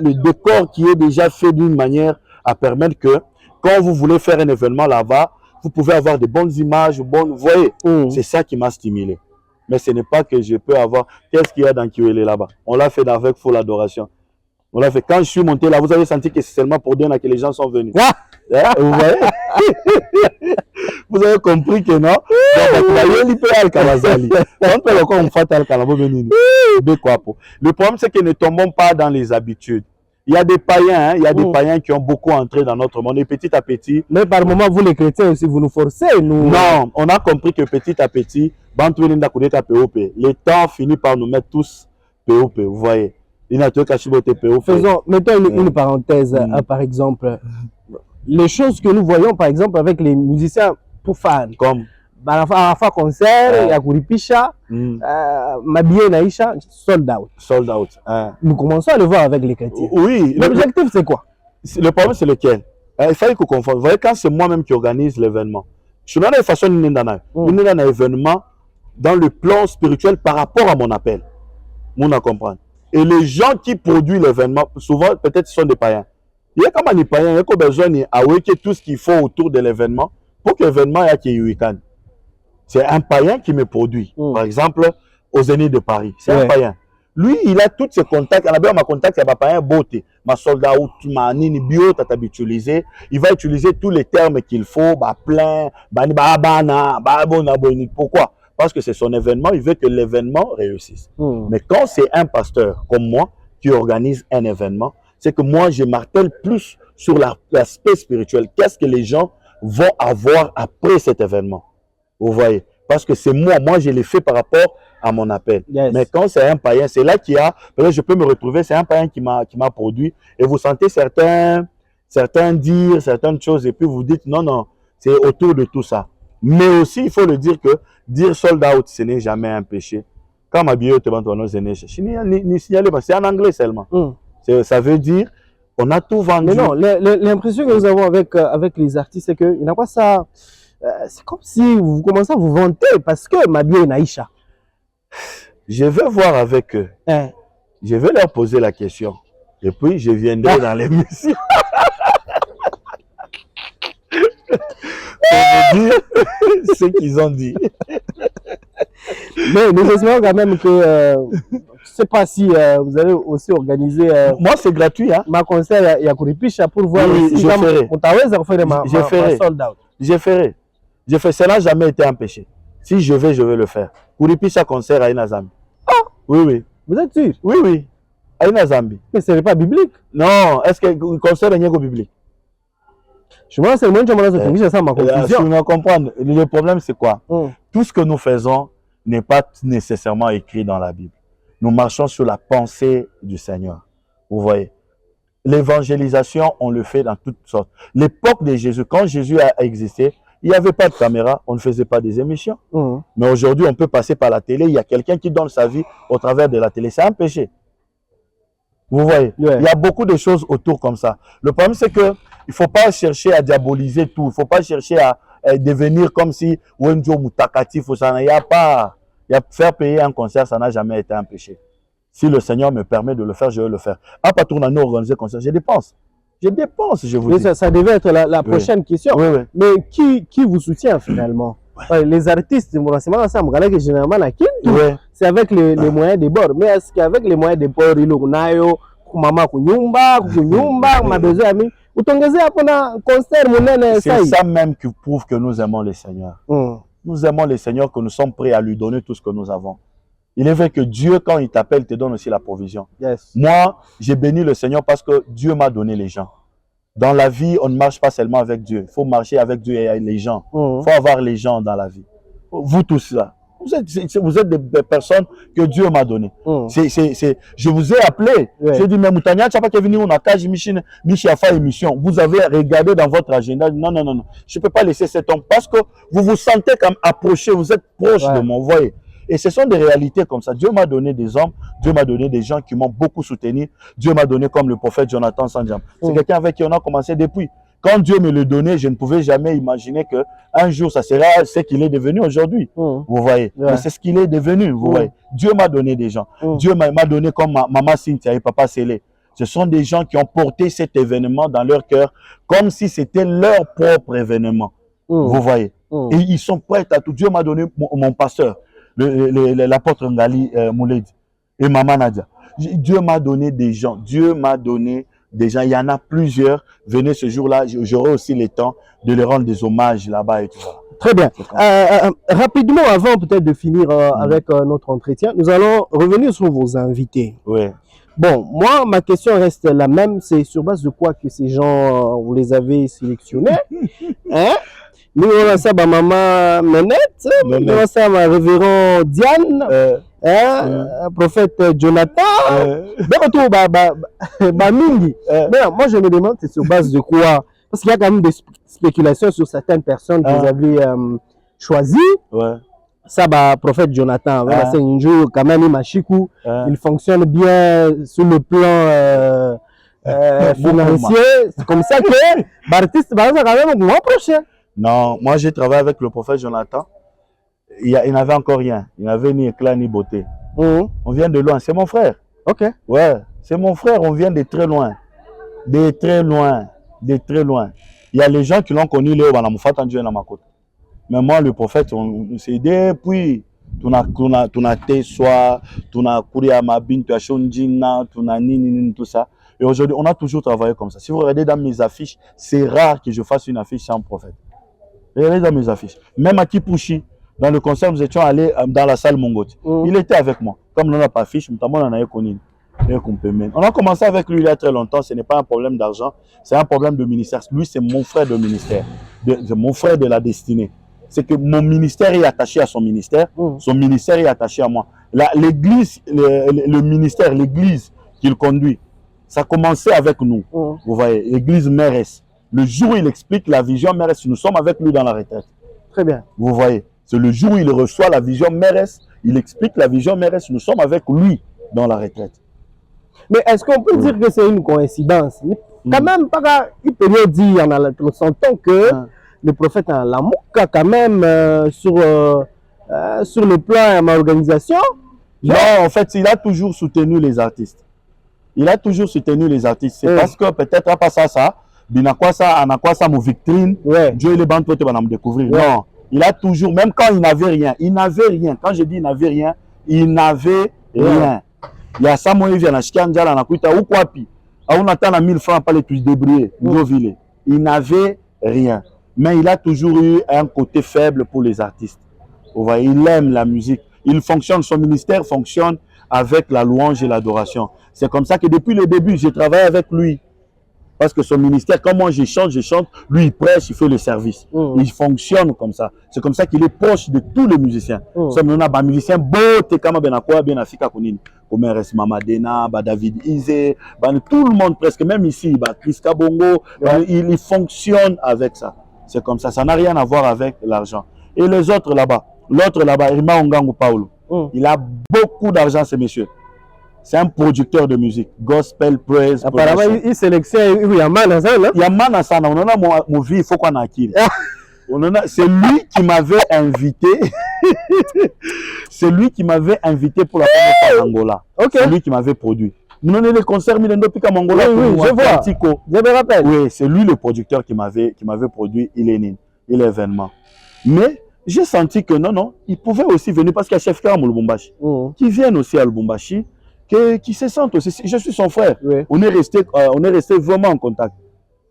le décor qui est déjà fait d'une manière à permettre que quand vous voulez faire un événement là-bas, vous pouvez avoir de bonnes images, vous voyez, c'est ça qui m'a stimulé. Mais ce n'est pas que je peux avoir. Qu'est-ce qu'il y a dans Kiwele là-bas? On l'a fait avec full adoration. On l'a fait. Quand je suis monté là, vous avez senti que c'est seulement pour dire que les gens sont venus. Vous voyez? Vous avez compris que non? Le problème, c'est que ne tombons pas dans les habitudes. Il y a des païens, hein, il y a des païens qui ont beaucoup entré dans notre monde. Et petit à petit... Mais par moment, vous les chrétiens aussi, vous nous forcez, nous... Non, on a compris que petit à petit, le temps finit par nous mettre tous POP, vous voyez. Faisons, mettons une parenthèse, par exemple. Les choses que nous voyons, par exemple, avec les musiciens pour fans. Comme à la fois concert, il y a Kuripisha, Mabie Naïcha, sold out. Sold out. Nous commençons à le voir avec les chrétiens. Oui. L'objectif, c'est quoi? Le problème, c'est lequel? Il fallait qu'on confonde. Vous voyez, quand c'est moi-même qui organise l'événement, je suis dans la façon d'un événement dans le plan spirituel par rapport à mon appel. On a compris. Et les gens qui produisent l'événement, souvent, peut-être, ce sont des païens. Il y a comme des païens, il y a besoin de tout ce qu'il faut autour de l'événement pour que l'événement ait un week-end. C'est un païen qui me produit. Par exemple, au Zénith de Paris. C'est un païen. Lui, il a tous ses contacts. Il a ma contact, il y a un païen beauté. Ma soldat, ma nini bio, tu as utilisé. Il va utiliser tous les termes qu'il faut. Plein, pourquoi? Parce que c'est son événement, il veut que l'événement réussisse. Mais quand c'est un pasteur comme moi qui organise un événement, c'est que moi, je martèle plus sur l'aspect spirituel. Qu'est-ce que les gens vont avoir après cet événement? Vous voyez? Parce que c'est moi, je l'ai fait par rapport à mon appel. Yes. Mais quand c'est un païen, c'est là qu'il y a, peut-être je peux me retrouver, c'est un païen qui m'a produit, et vous sentez certains dire certaines choses, et puis vous dites, non, c'est autour de tout ça. Mais aussi, il faut le dire que dire sold out, ce n'est jamais un péché. Quand ma bio te c'est en anglais seulement. Ça veut dire, on a tout vendu. Mais non, l'impression que nous avons avec les artistes, c'est qu'il n'y a pas ça. C'est comme si vous commencez à vous vanter parce que ma bio est Naïcha. Je vais voir avec eux. Je vais leur poser la question. Et puis, je viendrai dans l'émission. Pour vous dire ce qu'ils ont dit. Mais nous espérons quand même que, je ne sais pas si vous allez aussi organiser. Moi, c'est gratuit. Hein? Ma concert, il y a Kuripisha pour voir si je ferai. Je ferai. Ça n'a jamais été un péché. Si je vais le faire. Kuripisha concert à Inazambi. Oui. Vous êtes sûr? Oui. À Inazambi. Mais ce n'est pas biblique. Non, est-ce que le concert est biblique? Je pense que c'est ça ma conclusion. Je comprendre. Le problème, c'est quoi? Tout ce que nous faisons n'est pas nécessairement écrit dans la Bible. Nous marchons sur la pensée du Seigneur. Vous voyez? L'évangélisation, on le fait dans toutes sortes. L'époque de Jésus, quand Jésus a existé, il n'y avait pas de caméra, on ne faisait pas des émissions. Mais aujourd'hui, on peut passer par la télé, il y a quelqu'un qui donne sa vie au travers de la télé. C'est un péché. Vous voyez? Il y a beaucoup de choses autour comme ça. Le problème, c'est que il ne faut pas chercher à diaboliser tout. Il ne faut pas chercher à devenir comme si Wenjo Moutakatif ou ça. Il n'y a pas. Faire payer un concert, ça n'a jamais été un péché. Si le Seigneur me permet de le faire, je vais le faire. À partir d'un organiser concert, je dépense. Je vous dis. Ça devait être la prochaine question. Oui. Mais qui vous soutient finalement? Les artistes, généralement, c'est avec les moyens des bords. Mais est-ce qu'avec les moyens des bords, il y a c'est ça même qui prouve que nous aimons le Seigneur. Nous aimons le Seigneur, que nous sommes prêts à lui donner tout ce que nous avons. Il est vrai que Dieu, quand il t'appelle, te donne aussi la provision. Yes. Moi, j'ai béni le Seigneur parce que Dieu m'a donné les gens. Dans la vie, on ne marche pas seulement avec Dieu. Il faut marcher avec Dieu et les gens. Il faut avoir les gens dans la vie. Vous tous là, vous êtes des personnes que Dieu m'a données. Je vous ai appelé. J'ai dit, mais Moutania, tu n'as pas qu'à venir, on a cage Michi a fait émission. Vous avez regardé dans votre agenda. Non. Je ne peux pas laisser cet homme parce que vous vous sentez comme approché, vous êtes proche de moi. Vous voyez? Et ce sont des réalités comme ça. Dieu m'a donné des hommes, Dieu m'a donné des gens qui m'ont beaucoup soutenu. Dieu m'a donné comme le prophète Jonathan Sanjam. C'est quelqu'un avec qui on a commencé depuis. Quand Dieu me le donnait, je ne pouvais jamais imaginer qu'un jour, ça sera ce qu'il est devenu aujourd'hui. Vous voyez? Mais c'est ce qu'il est devenu, vous voyez? Dieu m'a donné des gens. Dieu m'a donné comme maman Cynthia et papa Célé. Ce sont des gens qui ont porté cet événement dans leur cœur comme si c'était leur propre événement. Vous voyez? Et ils sont prêts à tout. Dieu m'a donné mon pasteur, l'apôtre Ngali Mouledi et maman Nadia. Dieu m'a donné des gens. Dieu m'a donné des gens. Il y en a plusieurs. Venez ce jour-là. J'aurai aussi le temps de les rendre des hommages là-bas et tout ça. Très bien. Rapidement, avant peut-être de finir avec notre entretien, nous allons revenir sur vos invités. Oui. Bon, moi, ma question reste la même. C'est sur base de quoi que ces gens, vous les avez sélectionnés? Hein? Nous, on a ça, ma maman Menette, nous, on a ça, ma révérend Diane, prophète Jonathan, Mingi. Mais moi, je me demande, c'est sur base de quoi? Parce qu'il y a quand même des spéculations sur certaines personnes que vous avez choisies. Ouais. Ça, prophète Jonathan, c'est un jour quand même, il fonctionne bien sur le plan financier. C'est comme ça que l'artiste, quand même, vous prochain. Non, moi j'ai travaillé avec le prophète Jonathan. Il n'avait encore rien. Il n'avait ni éclat ni beauté. On vient de loin. C'est mon frère. Ok. Ouais, c'est mon frère. On vient de très loin. De très loin. De très loin. Il y a les gens qui l'ont connu, Léo Banamufata Dieu dans ma côte. Mais moi, le prophète, on s'est depuis. Tu as tes soirs, tu as couru à ma bine, tu as chondjina, tu as nini, tout ça. Et aujourd'hui, on a toujours travaillé comme ça. Si vous regardez dans mes affiches, c'est rare que je fasse une affiche sans prophète. Regardez dans mes affiches. Même à Kipushi, dans le concert, nous étions allés dans la salle Mongoti. Il était avec moi. Comme on n'a pas affiche, notamment on a connu. On a commencé avec lui il y a très longtemps. Ce n'est pas un problème d'argent, c'est un problème de ministère. Lui, c'est mon frère de ministère, mon frère de la destinée. C'est que mon ministère est attaché à son ministère, son ministère est attaché à moi. L'église, le ministère, l'église qu'il conduit, ça a commencé avec nous. Vous voyez, l'église Mérès. Le jour où il explique la vision Mérès, nous sommes avec lui dans la retraite. Très bien. Vous voyez, c'est le jour où il reçoit la vision Mérès, il explique la vision Mérès, nous sommes avec lui dans la retraite. Mais est-ce qu'on peut dire que c'est une coïncidence? Quand même, il peut dire, on s'entend que le prophète a l'amour quand même sur le plan de ma organisation. Non, en fait, il a toujours soutenu les artistes. Il a toujours soutenu les artistes. C'est parce que peut-être pas ça, mon vitrine, Dieu il est bon pour te découvrir. Non, il a toujours, même quand il n'avait rien, Quand je dis il n'avait rien, il n'avait rien. Il y a ça, moi, il vient à Chikanjala, na kuita ou kwapi. On attend à 1000 francs pour les plus débrouiller. Il n'avait rien. Mais il a toujours eu un côté faible pour les artistes. Vous voyez, il aime la musique. Il fonctionne, son ministère fonctionne avec la louange et l'adoration. C'est comme ça que depuis le début, j'ai travaillé avec lui. Parce que son ministère, comme moi je chante, lui il prêche, il fait le service. Il fonctionne comme ça. C'est comme ça qu'il est proche de tous les musiciens. On a des musiciens beaux, comme RS Mamadena, David Izé, tout le monde presque, même ici, Chris Kabongo, il fonctionne avec ça. C'est comme ça, ça n'a rien à voir avec l'argent. Et les autres là-bas, l'autre là-bas, Irma Ongangu Paulo, il a beaucoup d'argent ce monsieur. C'est un producteur de musique, gospel, praise. Apparemment, il sélectionne, il y a Manasana. Il y a Manasana, on en a mon vie, il faut qu'on acquiert. C'est lui qui m'avait invité. C'est lui qui m'avait invité pour la première fois en Angola. C'est lui qui m'avait produit. Nous avons les concerts Milendo Pika Mongola. Oui, je vois. Je me rappelle. Oui, c'est lui le producteur qui m'avait produit l'événement. Mais j'ai senti que non, il pouvait aussi venir parce qu'il y a Chef Karam au Lubumbashi. Qui viennent aussi à Lubumbashi. Qui se sentent aussi. Je suis son frère. On est resté vraiment en contact.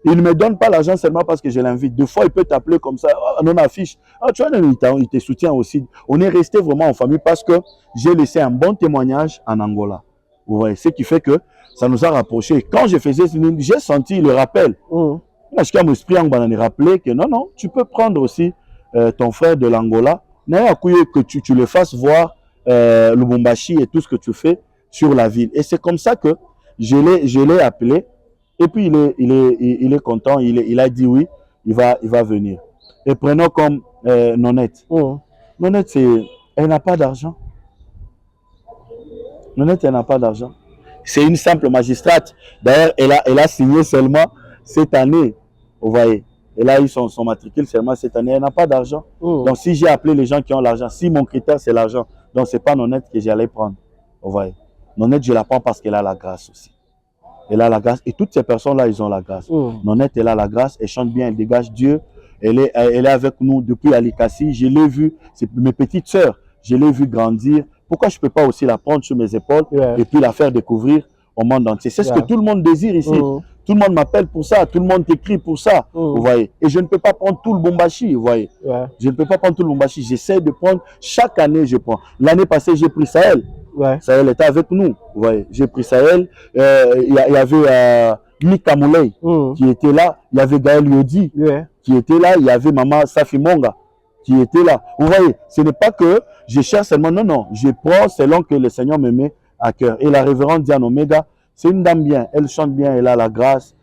Il ne me donne pas l'argent seulement parce que je l'invite. Des fois, il peut t'appeler comme ça. On affiche. Tu vois, il te soutient aussi. On est resté vraiment en famille parce que j'ai laissé un bon témoignage en Angola. Vous voyez, ce qui fait que ça nous a rapprochés. Quand je faisais, j'ai senti le rappel. Parce qu'il y a mon esprit en me rappeler que non, tu peux prendre aussi ton frère de l'Angola. Que tu le fasses voir Lubumbashi et tout ce que tu fais sur la ville. Et c'est comme ça que je l'ai appelé. Et puis il est content, il a dit oui, il va venir. Et prenons comme Nonette. Nonette, elle n'a pas d'argent. Nonette, elle n'a pas d'argent. C'est une simple magistrate. D'ailleurs, elle a signé seulement cette année. Vous voyez, elle a eu son matricule seulement cette année. Elle n'a pas d'argent. Donc si j'ai appelé les gens qui ont l'argent, si mon critère c'est l'argent, donc c'est pas Nonette que j'allais prendre. Vous voyez. Nonette, je la prends parce qu'elle a la grâce aussi. Elle a la grâce. Et toutes ces personnes-là, ils ont la grâce. Nonette, elle a la grâce. Elle chante bien, elle dégage Dieu. Elle est avec nous depuis Alikassi. Je l'ai vue. C'est mes petites sœurs. Je l'ai vue grandir. Pourquoi je ne peux pas aussi la prendre sur mes épaules et puis la faire découvrir au monde entier? C'est ce que tout le monde désire ici. Tout le monde m'appelle pour ça. Tout le monde t'écrit pour ça. Vous voyez. Et je ne peux pas prendre tout le Bombashi. Vous voyez. Je ne peux pas prendre tout le Bombashi. J'essaie de prendre. Chaque année, je prends. L'année passée, j'ai pris Sahel. Ouais. Sahel était avec nous. Vous voyez, j'ai pris Sahel. Il y avait Mika Moulay qui était là. Il y avait Gaël Yodi qui était là. Il y avait Maman Safi Monga qui était là. Vous voyez, ce n'est pas que je cherche seulement. Non, non. Je prends selon que le Seigneur me met à cœur. Et la révérende Diane Omega, c'est une dame bien. Elle chante bien. Elle a la grâce.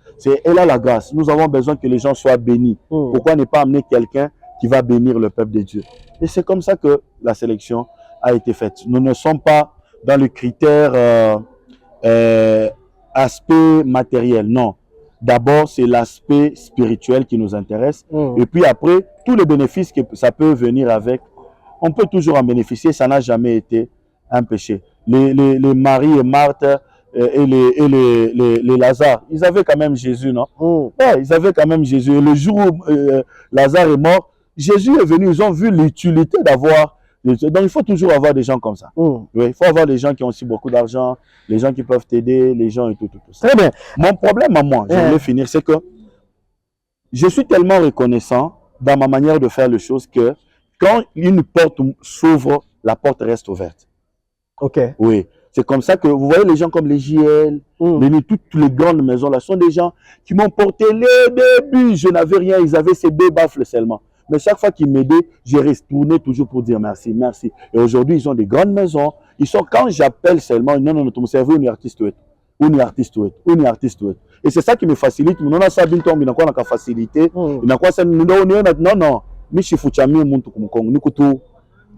Elle a la grâce. Nous avons besoin que les gens soient bénis. Pourquoi ne pas amener quelqu'un qui va bénir le peuple de Dieu? Et c'est comme ça que la sélection a été faite. Nous ne sommes pas dans le critère aspect matériel. Non. D'abord, c'est l'aspect spirituel qui nous intéresse. Et puis après, tous les bénéfices que ça peut venir avec, on peut toujours en bénéficier. Ça n'a jamais été un péché. Les Marie et Marthe et les Lazare, ils avaient quand même Jésus, non? Ouais, ils avaient quand même Jésus. Et le jour où Lazare est mort, Jésus est venu, ils ont vu l'utilité d'avoir. Donc il faut toujours avoir des gens comme ça. Oui, il faut avoir des gens qui ont aussi beaucoup d'argent, les gens qui peuvent t'aider, les gens et tout ça. Très bien. Mon problème à moi, je voulais finir, c'est que je suis tellement reconnaissant dans ma manière de faire les choses que quand une porte s'ouvre, la porte reste ouverte. Ok. Oui. C'est comme ça que vous voyez les gens comme les JL, toutes les grandes maisons là, sont des gens qui m'ont porté les débuts. Je n'avais rien, ils avaient ces 2 baffles seulement. Mais chaque fois qu'ils m'aidaient, j'ai retourné toujours pour dire merci, merci. Et aujourd'hui, ils ont des grandes maisons. Ils sont, quand j'appelle seulement, non, tu me servais une artiste une artiste une artiste. Et c'est ça qui me facilite. Non, non, ça bintom, il n'a quoi facilité. Il n'a quoi ça, non, non.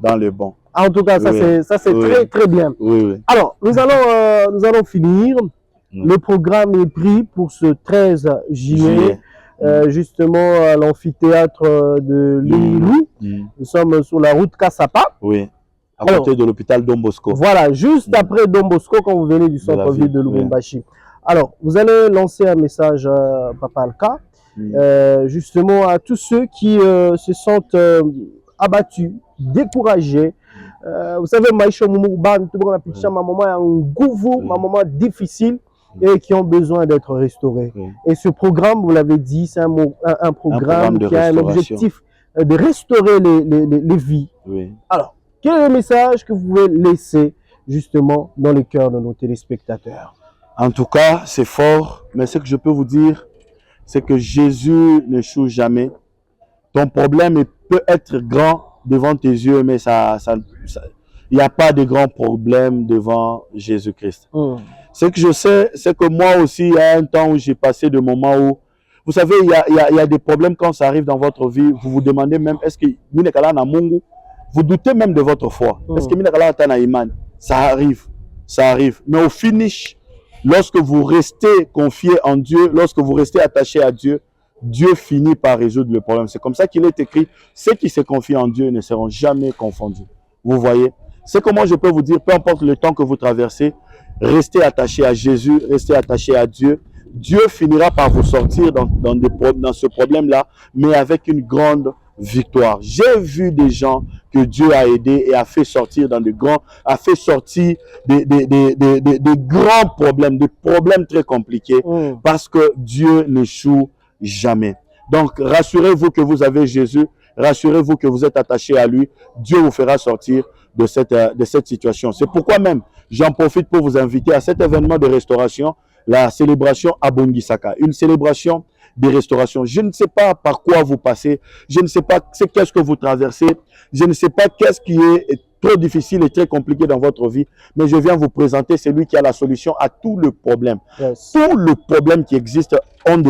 Dans le bon. En tout cas, ça c'est très très bien. Alors, nous allons finir. Le programme est pris pour ce 13 juillet. Justement à l'amphithéâtre de Lilou. Nous sommes sur la route Kassapa. Oui. À côté de l'hôpital Don Bosco. Voilà, juste après Don Bosco, quand vous venez du centre-ville de Lubumbashi. Alors, vous allez lancer un message à Papa Alka, justement à tous ceux qui se sentent abattus, découragés. Vous savez, Maïcho Moumouban, tout le monde a pu dire, ma maman a un gouvou, ma maman difficile. Et qui ont besoin d'être restaurés. Et ce programme, vous l'avez dit, c'est un programme qui a un objectif de restaurer les vies. Alors, quel est le message que vous pouvez laisser justement dans le cœur de nos téléspectateurs? En tout cas, c'est fort, mais ce que je peux vous dire, c'est que Jésus n'échoue jamais. Ton problème peut être grand devant tes yeux, mais il n'y a pas de grand problème devant Jésus-Christ. Ce que je sais, c'est que moi aussi, il y a un temps où j'ai passé des moments où, vous savez, il y a des problèmes quand ça arrive dans votre vie. Vous vous demandez même, est-ce que Minekala na Mungu? Vous doutez même de votre foi. Est-ce que Minekala na Iman? Ça arrive, ça arrive. Mais au finish, lorsque vous restez confié en Dieu, lorsque vous restez attaché à Dieu, Dieu finit par résoudre le problème. C'est comme ça qu'il est écrit, ceux qui se confient en Dieu ne seront jamais confondus. Vous voyez? C'est comment je peux vous dire, peu importe le temps que vous traversez, restez attaché à Jésus, restez attaché à Dieu. Dieu finira par vous sortir dans ce problème-là, mais avec une grande victoire. J'ai vu des gens que Dieu a aidés et a fait sortir des grands problèmes, des problèmes très compliqués, parce que Dieu n'échoue jamais. Donc, rassurez-vous que vous avez Jésus, rassurez-vous que vous êtes attaché à lui. Dieu vous fera sortir de cette situation. C'est pourquoi même, j'en profite pour vous inviter à cet événement de restauration, la célébration à Bongisaka, une célébration de restauration. Je ne sais pas par quoi vous passez, je ne sais pas qu'est-ce que vous traversez, je ne sais pas qu'est-ce qui est trop difficile et très compliqué dans votre vie, mais je viens vous présenter celui qui a la solution à tout le problème. Tout le problème qui existe ont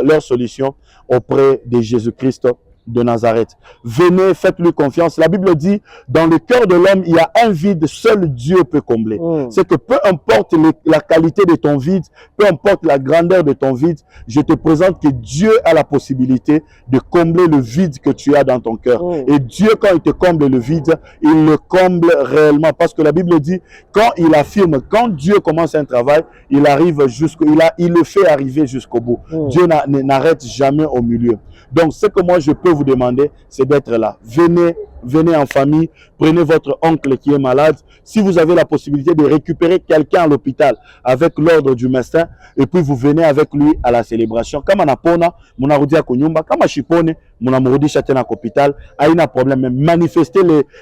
leur solution auprès de Jésus-Christ de Nazareth. Venez, faites-lui confiance. La Bible dit, dans le cœur de l'homme, il y a un vide, seul Dieu peut combler. C'est que peu importe la qualité de ton vide, peu importe la grandeur de ton vide, je te présente que Dieu a la possibilité de combler le vide que tu as dans ton cœur. Et Dieu, quand il te comble le vide, il le comble réellement. Parce que la Bible dit, quand il affirme, quand Dieu commence un travail, il le fait arriver jusqu'au bout. Dieu n'arrête jamais au milieu. Donc, ce que moi je peux vous demander, c'est d'être là. Venez en famille, prenez votre oncle qui est malade. Si vous avez la possibilité de récupérer quelqu'un à l'hôpital avec l'ordre du médecin, et puis vous venez avec lui à la célébration. Comme on a pona, mon arudi à Konyumba, comme on chipone, mon amourdi châtien à l'hôpital, a un problème. Mais manifester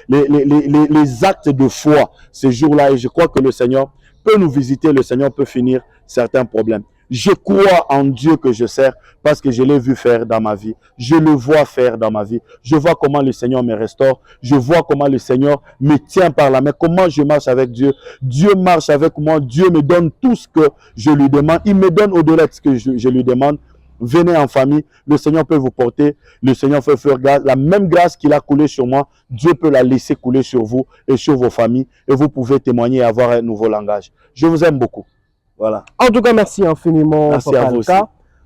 les actes de foi ces jours-là, et je crois que le Seigneur peut nous visiter, le Seigneur peut finir certains problèmes. Je crois en Dieu que je sers parce que je l'ai vu faire dans ma vie. Je le vois faire dans ma vie. Je vois comment le Seigneur me restaure. Je vois comment le Seigneur me tient par la main. Comment je marche avec Dieu. Dieu marche avec moi. Dieu me donne tout ce que je lui demande. Il me donne au-delà de ce que je lui demande. Venez en famille. Le Seigneur peut vous porter. Le Seigneur peut faire grâce. La même grâce qu'il a coulé sur moi, Dieu peut la laisser couler sur vous et sur vos familles. Et vous pouvez témoigner et avoir un nouveau langage. Je vous aime beaucoup. Voilà. En tout cas, merci infiniment. Merci à vous aussi.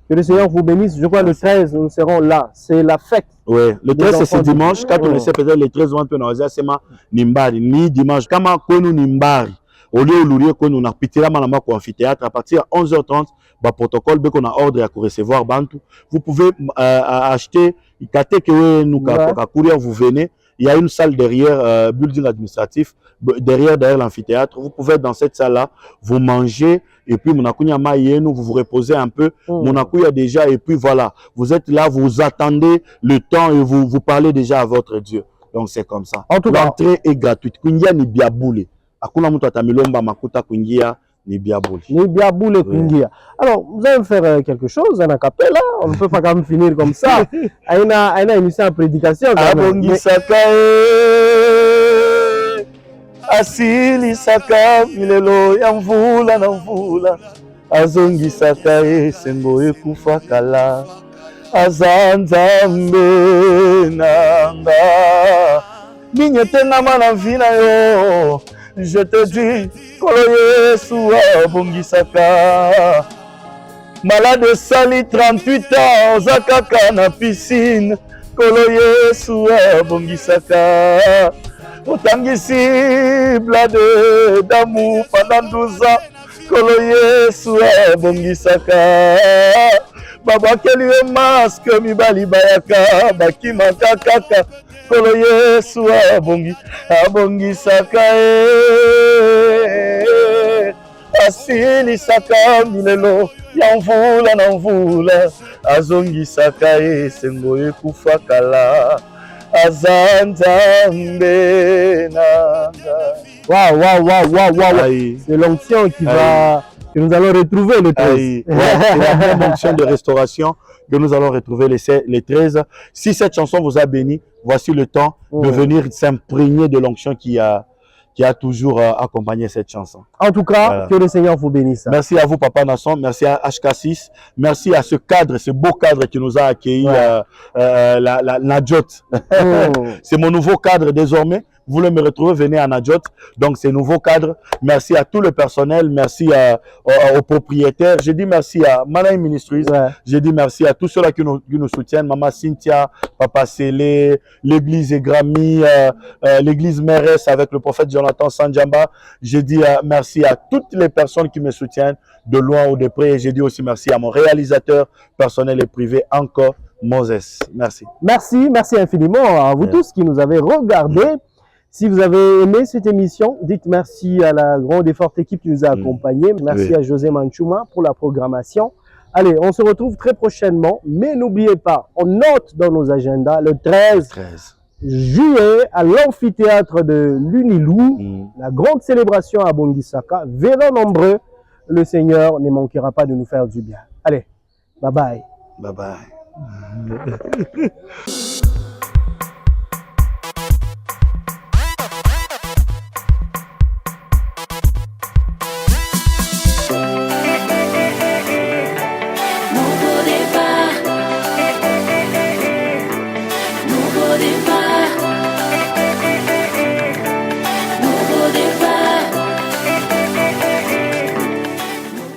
Que le Seigneur vous bénisse. Je crois le 13, nous serons là. C'est la fête. Oui, le 13 c'est dimanche. Quand on essaie peut-être le 13, on peut nous dire c'est ma nimbari. Ni dimanche. Comme on nous nimbari. Au lieu de nous on a pité la malama pour amphithéâtre. À partir de 11h30, bah, protocole, dès qu'on a ordre à recevoir Bantu, vous pouvez acheter. Vous venez. Il y a une salle derrière, building administratif, derrière l'amphithéâtre. Vous pouvez être dans cette salle-là, vous mangez, et puis vous vous reposez un peu. Monakouya déjà, et puis voilà. Vous êtes là, vous attendez le temps et vous parlez déjà à votre Dieu. Donc c'est comme ça. En tout cas, l'entrée est gratuite. Kungia ni biaboule. Akuna mutu atamilomba makuta kungia ni biaboule. Ni biaboule kungia. Alors, vous allez me faire quelque chose, un acapella. On ne peut pas quand même finir comme ça. Aina émission en prédication. Asilisaka milelo ya mvula na mvula azongisaka esengo ekufa kala azanzambe nanga ninyetenama na vina yo je te dis kolo Yesu abongisaka malade sali 38 ans ozakaka na piscine kolo Yesu abongisaka otangisi blade d'amour pendant 12 ans kolo Yesu abongisaka babakeli yo masque mibali bayaka bakimaka kaka kolo Yesu abongisaka asilisaka milelo ya mvula na mvula azongisaka esengo ekufa kala azanzambe nanga. Waouh. C'est l'onction que nous allons retrouver le 13. C'est la même onction de restauration que nous allons retrouver les 13. Si cette chanson vous a béni, voici le temps de venir s'imprégner de l'onction qui a toujours accompagné cette chanson. En tout cas, que le Seigneur vous bénisse. Merci à vous, Papa Nasson. Merci à HK6. Merci à ce cadre, ce beau cadre qui nous a accueillis, la Nadjot. C'est mon nouveau cadre désormais. Vous voulez me retrouver, venez à Nadjot. Donc, c'est nouveau cadre. Merci à tout le personnel. Merci aux propriétaires. J'ai dit merci à Manaï Ministries. J'ai dit merci à tous ceux-là qui nous soutiennent. Maman Cynthia, Papa Sélé, l'église Egrami, l'église Mérès avec le prophète Jonathan Sanjamba. J'ai dit merci à toutes les personnes qui me soutiennent de loin ou de près. Et j'ai dit aussi merci à mon réalisateur personnel et privé, encore Moses. Merci. Merci infiniment à vous tous qui nous avez regardés. Si vous avez aimé cette émission, dites merci à la grande et forte équipe qui nous a accompagnés. Merci à José Manchouma pour la programmation. Allez, on se retrouve très prochainement. Mais n'oubliez pas, on note dans nos agendas le 13 juillet à l'amphithéâtre de l'Unilou, la grande célébration à Bongisaka. Venons nombreux, le Seigneur ne manquera pas de nous faire du bien. Allez, bye bye. Bye bye.